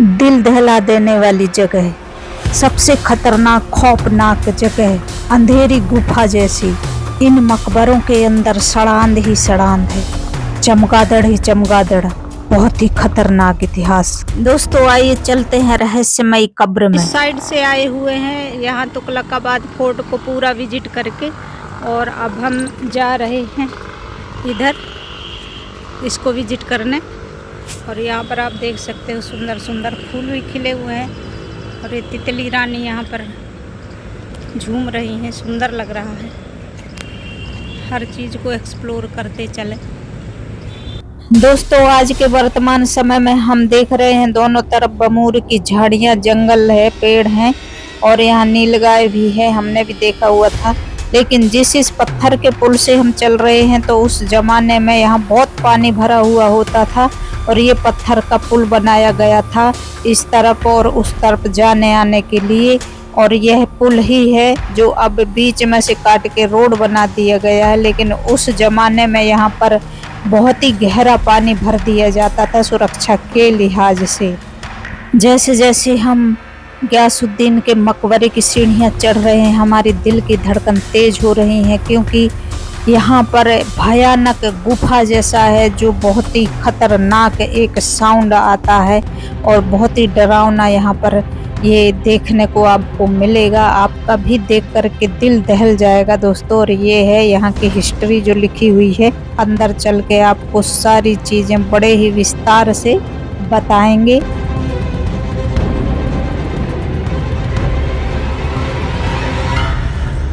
दिल दहला देने वाली जगह, सबसे खतरनाक खौफनाक जगह, अंधेरी गुफा जैसी। इन मकबरों के अंदर सड़ांध ही सड़ांध है, चमगादड़ ही चमगादड़। बहुत ही खतरनाक इतिहास। दोस्तों आइए चलते हैं रहस्यमयी कब्र में। इस साइड से आए हुए हैं यहाँ तुगलकाबाद फोर्ट को पूरा विजिट करके, और अब हम जा रहे हैं इधर इसको विजिट करने। और यहाँ पर आप देख सकते हो सुंदर सुंदर फूल भी खिले हुए हैं, और ये तितली रानी यहाँ पर झूम रही हैं। सुंदर लग रहा है, हर चीज़ को एक्सप्लोर करते चले। दोस्तों आज के वर्तमान समय में हम देख रहे हैं दोनों तरफ बमूर की झाड़ियां, जंगल है, पेड़ हैं, और यहाँ नीलगाय भी है। हमने भी देखा हुआ था। लेकिन जिस इस पत्थर के पुल से हम चल रहे हैं तो उस जमाने में यहाँ बहुत पानी भरा हुआ होता था, और ये पत्थर का पुल बनाया गया था इस तरफ और उस तरफ जाने आने के लिए। और यह पुल ही है जो अब बीच में से काट के रोड बना दिया गया है। लेकिन उस जमाने में यहाँ पर बहुत ही गहरा पानी भर दिया जाता था सुरक्षा के लिहाज से। जैसे जैसे हम गयासुद्दीन के मकबरे की सीढ़ियाँ चढ़ रहे हैं, हमारी दिल की धड़कन तेज हो रही है, क्योंकि यहाँ पर भयानक गुफा जैसा है जो बहुत ही खतरनाक एक साउंड आता है, और बहुत ही डरावना यहाँ पर ये देखने को आपको मिलेगा। आपका भी देख करके दिल दहल जाएगा दोस्तों। और ये है यहाँ की हिस्ट्री जो लिखी हुई है। अंदर चल के आपको सारी चीज़ें बड़े ही विस्तार से बताएंगे।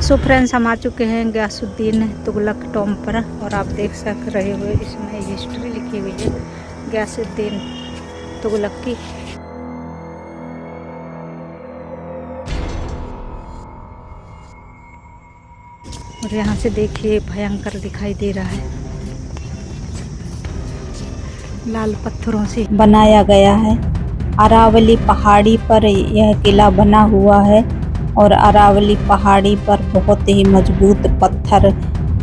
सो फ्रेंड्स, हम आ चुके हैं गयासुद्दीन तुगलक टॉम पर, और आप देख सक रहे हो इसमें हिस्ट्री लिखी हुई है गयासुद्दीन तुगलक की। और यहाँ से देखिए भयंकर दिखाई दे रहा है, लाल पत्थरों से बनाया गया है। अरावली पहाड़ी पर यह किला बना हुआ है, और अरावली पहाड़ी पर बहुत ही मजबूत पत्थर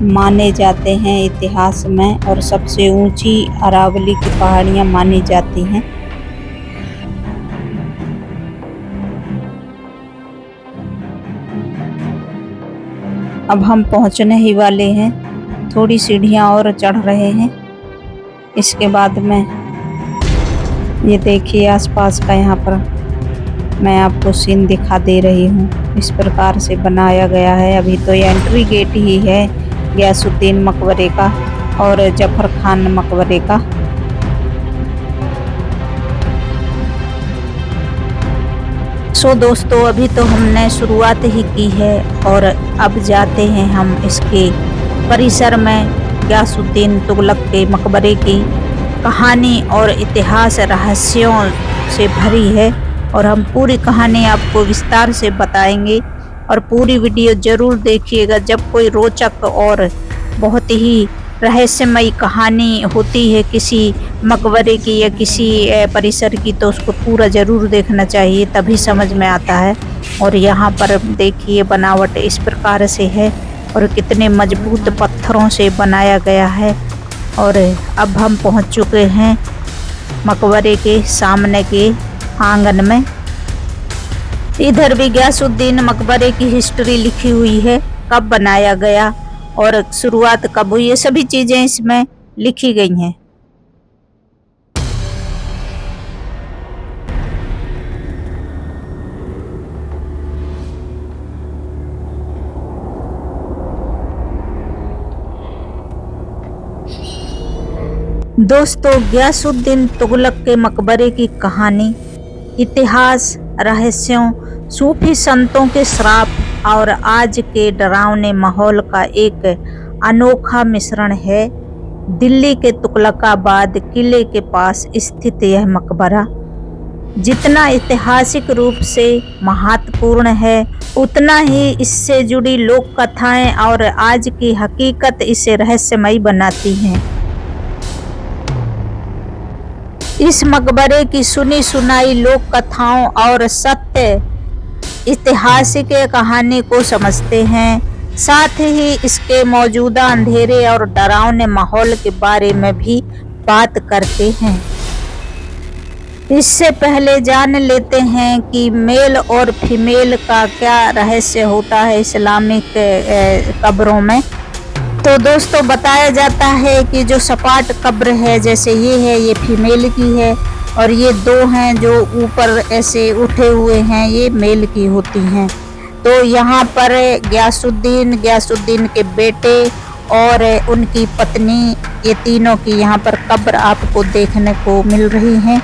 माने जाते हैं इतिहास में, और सबसे ऊंची अरावली की पहाड़ियां मानी जाती हैं। अब हम पहुंचने ही वाले हैं, थोड़ी सीढ़ियां और चढ़ रहे हैं। इसके बाद में ये देखिए आसपास का यहाँ पर मैं आपको सीन दिखा दे रही हूँ। इस प्रकार से बनाया गया है। अभी तो ये एंट्री गेट ही है गयासुद्दीन मकबरे का और जफर खान मकबरे का। सो दोस्तों अभी तो हमने शुरुआत ही की है, और अब जाते हैं हम इसके परिसर में। गयासुद्दीन तुगलक के मकबरे की कहानी और इतिहास रहस्यों से भरी है, और हम पूरी कहानी आपको विस्तार से बताएंगे। और पूरी वीडियो जरूर देखिएगा। जब कोई रोचक और बहुत ही रहस्यमयी कहानी होती है किसी मकबरे की या किसी परिसर की, तो उसको पूरा ज़रूर देखना चाहिए, तभी समझ में आता है। और यहाँ पर देखिए बनावट इस प्रकार से है, और कितने मजबूत पत्थरों से बनाया गया है। और अब हम पहुँच चुके हैं मकबरे के सामने के आंगन में। इधर भी गयासुद्दीन मकबरे की हिस्ट्री लिखी हुई है, कब बनाया गया और शुरुआत कब हुई, ये सभी चीजें इसमें लिखी गई हैं। दोस्तों गयासुद्दीन तुगलक के मकबरे की कहानी इतिहास, रहस्यों, सूफी संतों के श्राप और आज के डरावने माहौल का एक अनोखा मिश्रण है। दिल्ली के तुगलकाबाद किले के पास स्थित यह मकबरा जितना ऐतिहासिक रूप से महत्वपूर्ण है, उतना ही इससे जुड़ी लोक कथाएं और आज की हकीकत इसे रहस्यमयी बनाती हैं। इस मकबरे की सुनी सुनाई लोक कथाओं और सत्य ऐतिहासिक कहानी को समझते हैं, साथ ही इसके मौजूदा अंधेरे और डरावने माहौल के बारे में भी बात करते हैं। इससे पहले जान लेते हैं कि मेल और फीमेल का क्या रहस्य होता है इस्लामिक कब्रों में। तो दोस्तों बताया जाता है कि जो सपाट कब्र है, जैसे ये है, ये फीमेल की है, और ये दो हैं जो ऊपर ऐसे उठे हुए हैं, ये मेल की होती हैं। तो यहाँ पर गयासुद्दीन के बेटे और उनकी पत्नी, ये तीनों की यहाँ पर कब्र आपको देखने को मिल रही हैं।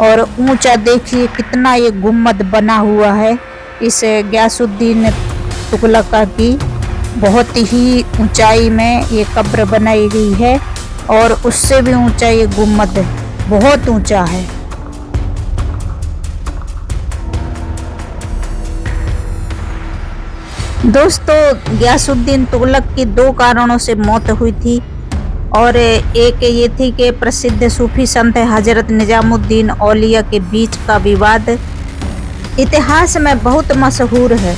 और ऊंचा देखिए कितना ये गुम्मद बना हुआ है इस गयासुद्दीन तुगलक की, बहुत ही ऊंचाई में ये कब्र बनाई गई है, और उससे भी ऊंचा ये गुम्मद बहुत ऊंचा है। दोस्तों गयासुद्दीन तुगलक की दो कारणों से मौत हुई थी, और एक ये थी कि प्रसिद्ध सूफी संत हजरत निजामुद्दीन औलिया के बीच का विवाद इतिहास में बहुत मशहूर है।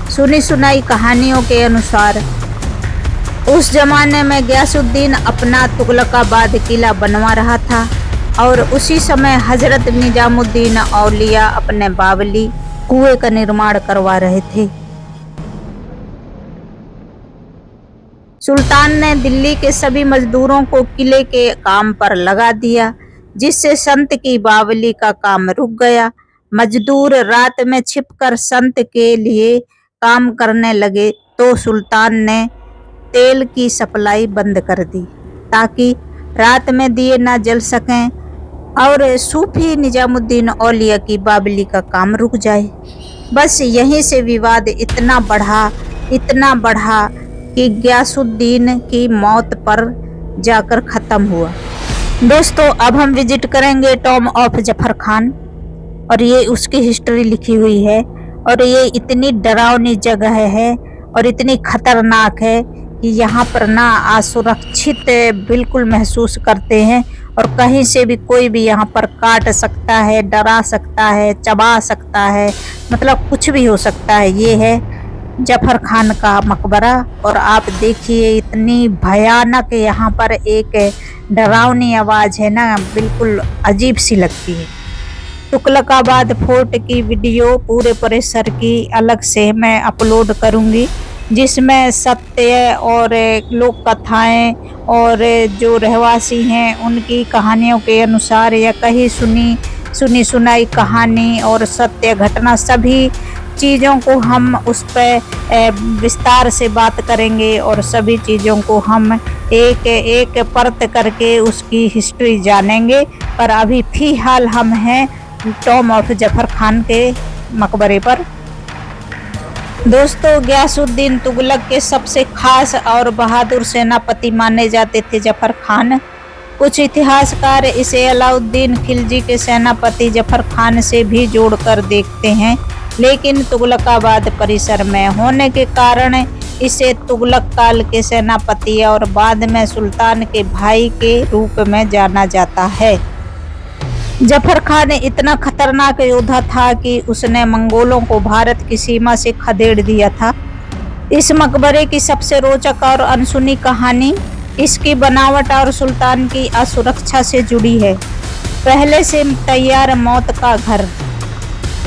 सुनी सुनाई कहानियों के अनुसार उस जमाने में गयासुद्दीन अपना तुगलकाबाद किला बनवा रहा था, और उसी समय हजरत निजामुद्दीन औलिया अपने बावली कुएं का निर्माण करवा रहे थे। सुल्तान ने दिल्ली के सभी मजदूरों को किले के काम पर लगा दिया, जिससे संत की बावली का काम रुक गया। मजदूर रात में छिपकर संत के लिए काम करने लगे, तो सुल्तान ने तेल की सप्लाई बंद कर दी ताकि रात में दिए ना जल सकें और सूफी निजामुद्दीन औलिया की बावली का काम रुक जाए। बस यहीं से विवाद इतना बढ़ा कि गयासुद्दीन की मौत पर जाकर ख़त्म हुआ। दोस्तों अब हम विजिट करेंगे टॉम ऑफ जफर खान, और ये उसकी हिस्ट्री लिखी हुई है, और ये इतनी डरावनी जगह है और इतनी खतरनाक है कि यहाँ पर ना असुरक्षित बिल्कुल महसूस करते हैं, और कहीं से भी कोई भी यहाँ पर काट सकता है, डरा सकता है, चबा सकता है, मतलब कुछ भी हो सकता है। ये है जफर खान का मकबरा, और आप देखिए इतनी भयानक यहाँ पर एक डरावनी आवाज़ है ना, बिल्कुल अजीब सी लगती है। तुगलकाबाद फोर्ट की वीडियो पूरे परिसर की अलग से मैं अपलोड करूँगी, जिसमें सत्य और लोक कथाएँ और जो रहवासी हैं उनकी कहानियों के अनुसार, या कहीं सुनी सुनाई कहानी और सत्य घटना, सभी चीज़ों को हम उस पर विस्तार से बात करेंगे, और सभी चीज़ों को हम एक एक परत करके उसकी हिस्ट्री जानेंगे। पर अभी फ़िलहाल हम हैं टॉम ऑफ जफर खान के मकबरे पर। दोस्तों गयासुद्दीन तुगलक के सबसे खास और बहादुर सेनापति माने जाते थे जफर खान। कुछ इतिहासकार इसे अलाउद्दीन खिलजी के सेनापति जफर खान से भी जोड़कर देखते हैं, लेकिन तुगलकाबाद परिसर में होने के कारण इसे तुगलक काल के सेनापति और बाद में सुल्तान के भाई के रूप में जाना जाता है। जफर खान इतना खतरनाक योद्धा था कि उसने मंगोलों को भारत की सीमा से खदेड़ दिया था। इस मकबरे की सबसे रोचक और अनसुनी कहानी इसकी बनावट और सुल्तान की असुरक्षा से जुड़ी है। पहले से तैयार मौत का घर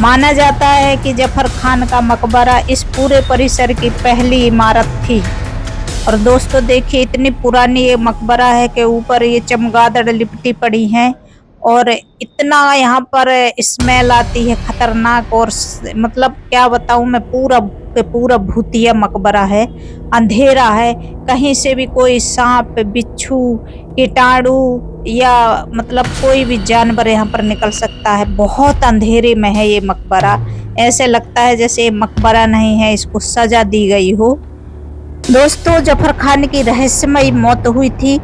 माना जाता है कि जफर खान का मकबरा इस पूरे परिसर की पहली इमारत थी। और दोस्तों देखिए इतनी पुरानी ये मकबरा है कि ऊपर ये चमगादड़ लिपटी पड़ी हैं, और इतना यहाँ पर स्मेल आती है खतरनाक, और मतलब क्या बताऊँ मैं, पूरा भूतिया मकबरा है, अंधेरा है, कहीं से भी कोई सांप, बिच्छू, कीटाणु या मतलब कोई भी जानवर यहाँ पर निकल सकता है। बहुत अंधेरे में है ये मकबरा, ऐसे लगता है जैसे मकबरा नहीं है, इसको सजा दी गई हो। दोस्तों जफर खान की रहस्यमयी मौत हुई थी।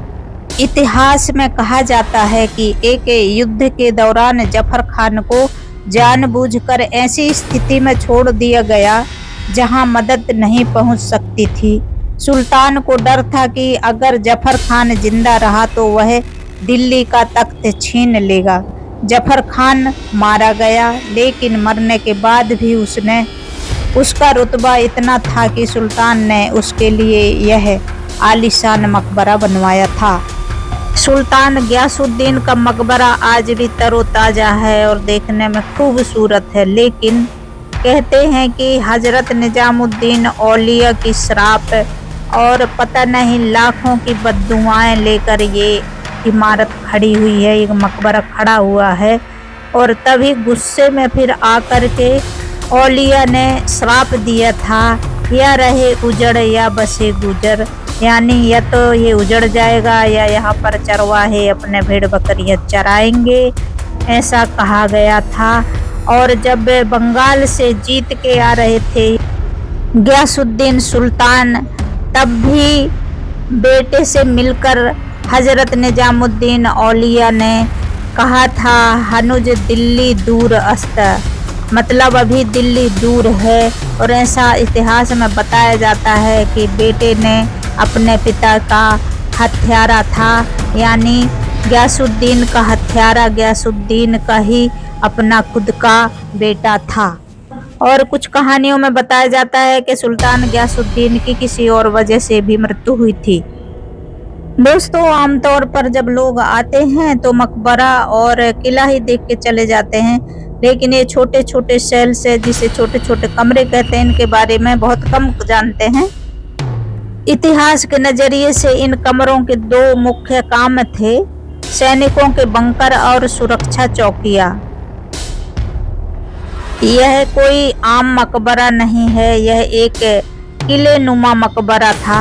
इतिहास में कहा जाता है कि एक युद्ध के दौरान जफर खान को जानबूझकर ऐसी स्थिति में छोड़ दिया गया जहां मदद नहीं पहुंच सकती थी। सुल्तान को डर था कि अगर जफर खान जिंदा रहा तो वह दिल्ली का तख्त छीन लेगा। जफर खान मारा गया, लेकिन मरने के बाद भी उसका रुतबा इतना था कि सुल्तान ने उसके लिए यह आलीशान मकबरा बनवाया था। सुल्तान गयासुद्दीन का मकबरा आज भी तरोताजा है और देखने में खूबसूरत है, लेकिन कहते हैं कि हजरत निजामुद्दीन औलिया की श्राप और पता नहीं लाखों की बद्दुआएं लेकर ये इमारत खड़ी हुई है, एक मकबरा खड़ा हुआ है। और तभी गुस्से में फिर आकर के औलिया ने श्राप दिया था, या रहे उजड़ या बसे गुजर, यानी या तो ये उजड़ जाएगा या यहाँ पर चरवाहे अपने भेड़ बकरियां चराएंगे, ऐसा कहा गया था। और जब बंगाल से जीत के आ रहे थे गयासुद्दीन सुल्तान, तब भी बेटे से मिलकर हजरत निजामुद्दीन औलिया ने कहा था हनुज दिल्ली दूर अस्त, मतलब अभी दिल्ली दूर है। और ऐसा इतिहास में बताया जाता है कि बेटे ने अपने पिता का हत्यारा था, यानी गयासुद्दीन का हत्यारा गयासुद्दीन का ही अपना खुद का बेटा था। और कुछ कहानियों में बताया जाता है कि सुल्तान गयासुद्दीन की किसी और वजह से भी मृत्यु हुई थी। दोस्तों, आमतौर पर जब लोग आते हैं तो मकबरा और किला ही देख के चले जाते हैं, लेकिन ये छोटे छोटे सेल्स है जिसे छोटे छोटे कमरे कहते हैं, इनके बारे में बहुत कम जानते हैं। इतिहास के नजरिए से इन कमरों के दो मुख्य काम थे, सैनिकों के बंकर और सुरक्षा चौकियां। यह कोई आम मकबरा नहीं है, यह एक किले नुमा मकबरा था।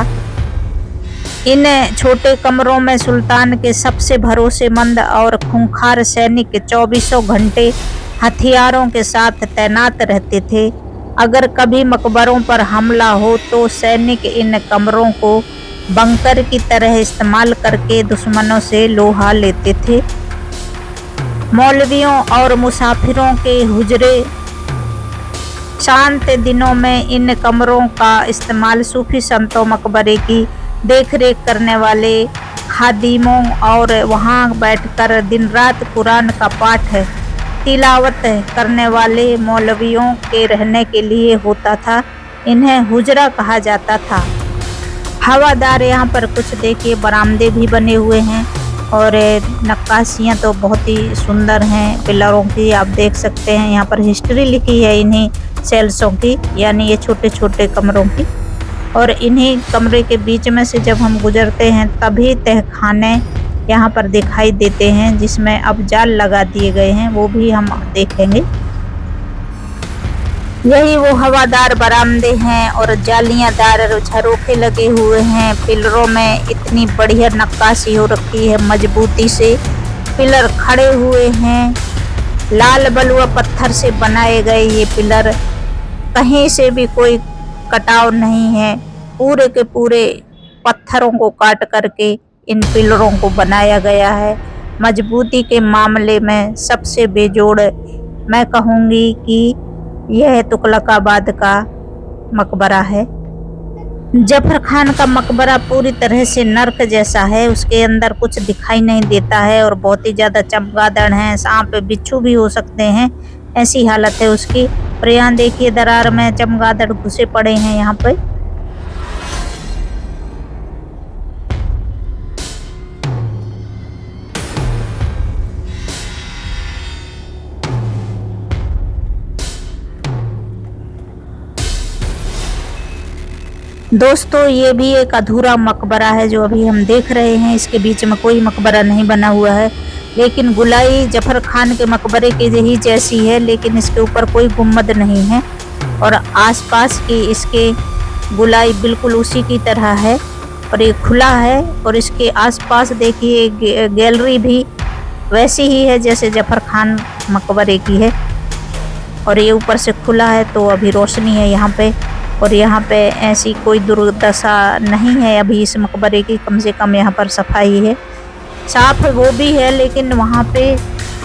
इन छोटे कमरों में सुल्तान के सबसे भरोसेमंद और खूंखार सैनिक 24 घंटे हथियारों के साथ तैनात रहते थे। अगर कभी मकबरों पर हमला हो तो सैनिक इन कमरों को बंकर की तरह इस्तेमाल करके दुश्मनों से लोहा लेते थे। मौलवियों और मुसाफिरों के हुजरे शांत दिनों में इन कमरों का इस्तेमाल सूफी संतों, मकबरे की देखरेख करने वाले खादिमों और वहां बैठकर दिन रात कुरान का पाठ तिलावत करने वाले मौलवियों के रहने के लिए होता था। इन्हें हुजरा कहा जाता था। हवादार यहाँ पर कुछ देखिए बरामदे भी बने हुए हैं और नक्काशियाँ तो बहुत ही सुंदर हैं पिलरों की, आप देख सकते हैं। यहाँ पर हिस्ट्री लिखी है इन्हीं सेल्सों की, यानी ये छोटे छोटे कमरों की। और इन्हीं कमरे के बीच में से जब हम गुजरते हैं तभी तहखाने यहाँ पर दिखाई देते हैं, जिसमें अब जाल लगा दिए गए हैं, वो भी हम देखेंगे। यही वो हवादार बरामदे हैं और जालियादार झरोखे लगे हुए हैं। पिलरों में इतनी बढ़िया नक्काशी हो रखी है, मजबूती से पिलर खड़े हुए हैं। लाल बलुआ पत्थर से बनाए गए ये पिलर, कहीं से भी कोई कटाव नहीं है। पूरे के पूरे पत्थरों को काट करके इन पिलरों को बनाया गया है। मजबूती के मामले में सबसे बेजोड़ मैं कहूँगी कि यह तुगलकाबाद का मकबरा है। जफर खान का मकबरा पूरी तरह से नर्क जैसा है, उसके अंदर कुछ दिखाई नहीं देता है और बहुत ही ज़्यादा चमगादड़ हैं, सांप बिच्छू भी हो सकते हैं, ऐसी हालत है उसकी। और यहाँ देखिए दरार में चमगादड़ घुसे पड़े हैं यहाँ पे। दोस्तों, ये भी एक अधूरा मकबरा है जो अभी हम देख रहे हैं। इसके बीच में कोई मकबरा नहीं बना हुआ है, लेकिन गुलाई जफर खान के मकबरे के ही जैसी है, लेकिन इसके ऊपर कोई गुम्बद नहीं है और आसपास की इसके गुलाई बिल्कुल उसी की तरह है और ये खुला है। और इसके आसपास देखिए गैलरी भी वैसी ही है जैसे जफर खान मकबरे की है और ये ऊपर से खुला है, तो अभी रोशनी है यहाँ पे। और यहाँ पे ऐसी कोई दुर्दशा नहीं है अभी इस मकबरे की, कम से कम यहाँ पर सफाई है। साफ वो भी है, लेकिन वहाँ पे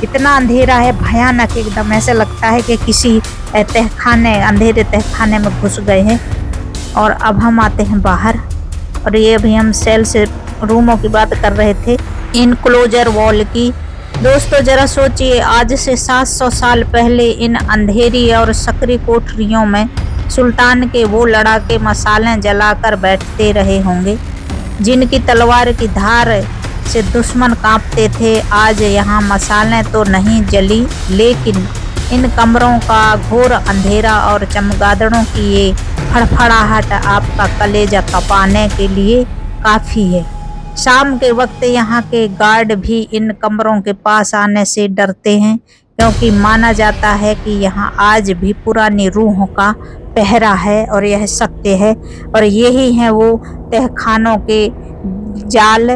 इतना अंधेरा है, भयानक एकदम, ऐसा लगता है कि किसी तहखाने, अंधेरे तहखाने में घुस गए हैं। और अब हम आते हैं बाहर, और ये अभी हम सेल से रूमों की बात कर रहे थे, इनक्लोजर वॉल की। दोस्तों जरा सोचिए, आज से 700 साल पहले इन अंधेरी और सकरी कोठरियों में सुल्तान के वो लड़ाके मसालें जलाकर बैठते रहे होंगे, जिनकी तलवार की धार से दुश्मन कांपते थे। आज यहाँ मशालें तो नहीं जली, लेकिन इन कमरों का घोर अंधेरा और चमगादड़ों की ये फड़फड़ाहट आपका कलेजा कपाने के लिए काफ़ी है। शाम के वक्त यहाँ के गार्ड भी इन कमरों के पास आने से डरते हैं, क्योंकि माना जाता है कि यहाँ आज भी पुरानी रूहों का पहरा है और यह सत्य है। और यही है वो तहखानों के जाल।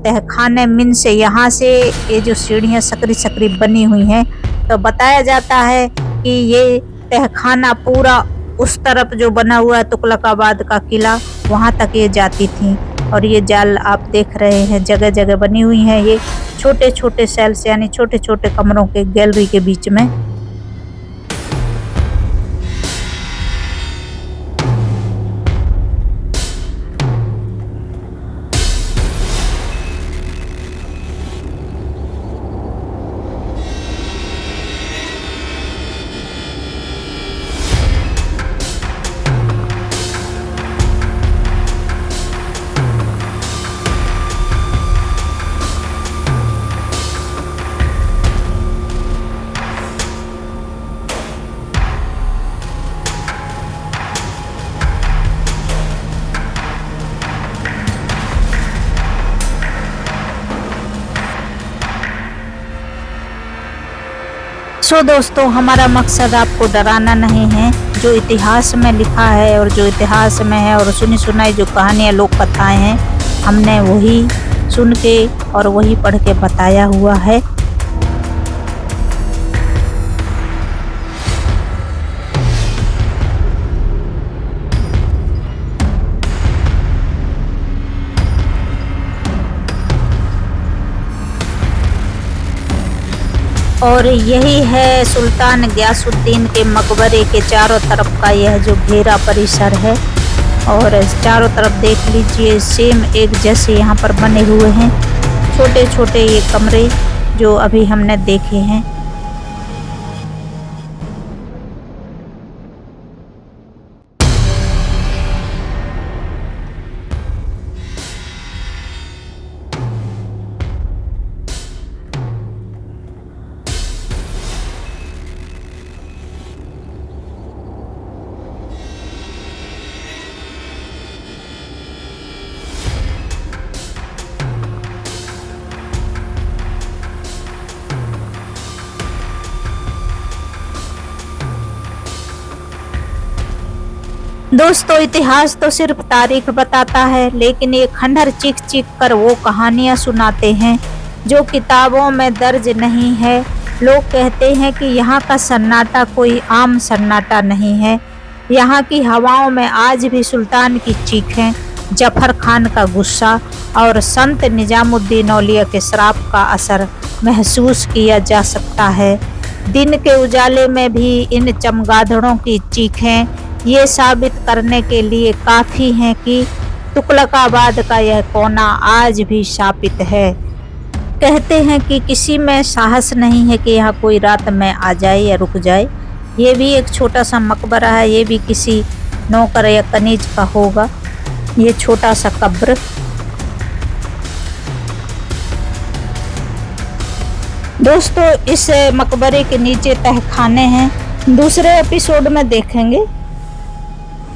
तहखाने मिन से यहाँ से ये जो सीढ़ियाँ सकरी सकरी बनी हुई हैं, तो बताया जाता है कि ये तहखाना पूरा उस तरफ जो बना हुआ है तुगलकाबाद का किला, वहाँ तक ये जाती थी। और ये जाल आप देख रहे हैं जगह जगह बनी हुई हैं, ये छोटे छोटे सेल्स यानी छोटे छोटे कमरों के गैलरी के बीच में। सो दोस्तों, हमारा मकसद आपको डराना नहीं है। जो इतिहास में लिखा है और जो इतिहास में है और सुनी सुनाई जो कहानियाँ लोक कथाएँ हैं, हमने वही सुन के और वही पढ़ के बताया हुआ है। और यही है सुल्तान गयासुद्दीन के मकबरे के चारों तरफ का यह जो घेरा परिसर है। और चारों तरफ देख लीजिए, सेम एक जैसे यहाँ पर बने हुए हैं छोटे छोटे ये कमरे जो अभी हमने देखे हैं। दोस्तों, इतिहास तो सिर्फ तारीख बताता है, लेकिन ये खंडहर चीख चीख कर वो कहानियाँ सुनाते हैं जो किताबों में दर्ज नहीं है। लोग कहते हैं कि यहाँ का सन्नाटा कोई आम सन्नाटा नहीं है। यहाँ की हवाओं में आज भी सुल्तान की चीखें, जफर खान का गुस्सा और संत निजामुद्दीन औलिया के श्राप का असर महसूस किया जा सकता है। दिन के उजाले में भी इन चमगादड़ों की चीखें ये साबित करने के लिए काफ़ी हैं कि तुगलकाबाद का यह कोना आज भी शापित है। कहते हैं कि किसी में साहस नहीं है कि यहाँ कोई रात में आ जाए या रुक जाए। ये भी एक छोटा सा मकबरा है, ये भी किसी नौकर या कनीज का होगा, ये छोटा सा कब्र। दोस्तों, इस मकबरे के नीचे तहखाने हैं, दूसरे एपिसोड में देखेंगे।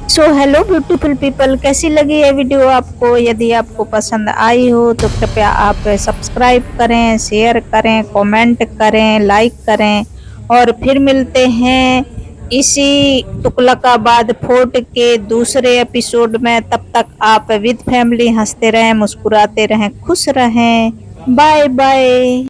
सो हेलो ब्यूटीफुल पीपल, कैसी लगी ये वीडियो आपको? यदि आपको पसंद आई हो तो कृपया आप सब्सक्राइब करें, शेयर करें, कमेंट करें, लाइक करें। और फिर मिलते हैं इसी तुगलकाबाद फोर्ट के दूसरे एपिसोड में। तब तक आप विद फैमिली हंसते रहें, मुस्कुराते रहें, खुश रहें। Bye bye.